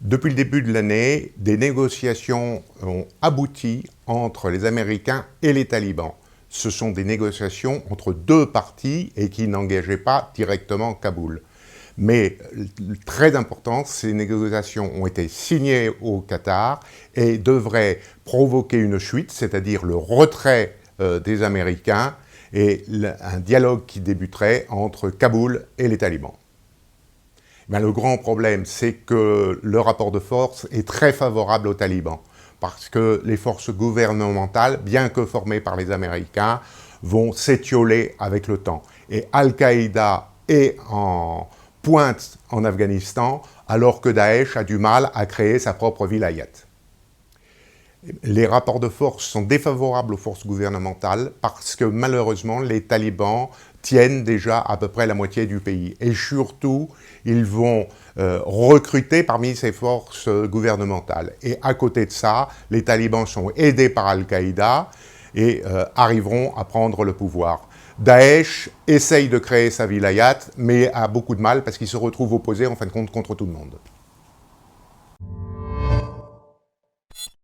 Depuis le début de l'année, des négociations ont abouti entre les Américains et les talibans. Ce sont des négociations entre deux parties et qui n'engageaient pas directement Kaboul. Mais très important, ces négociations ont été signées au Qatar et devraient provoquer une chute, c'est-à-dire le retrait des Américains et un dialogue qui débuterait entre Kaboul et les talibans. Ben, le grand problème, c'est que le rapport de force est très favorable aux talibans, parce que les forces gouvernementales, bien que formées par les Américains, vont s'étioler avec le temps. Et Al-Qaïda est en pointe en Afghanistan, alors que Daesh a du mal à créer sa propre vilayat. Les rapports de force sont défavorables aux forces gouvernementales parce que malheureusement les talibans tiennent déjà à peu près la moitié du pays. Et surtout, ils vont recruter parmi ces forces gouvernementales. Et à côté de ça, les talibans sont aidés par Al-Qaïda et arriveront à prendre le pouvoir. Daesh essaye de créer sa vilayat, mais a beaucoup de mal parce qu'il se retrouve opposé en fin de compte contre tout le monde.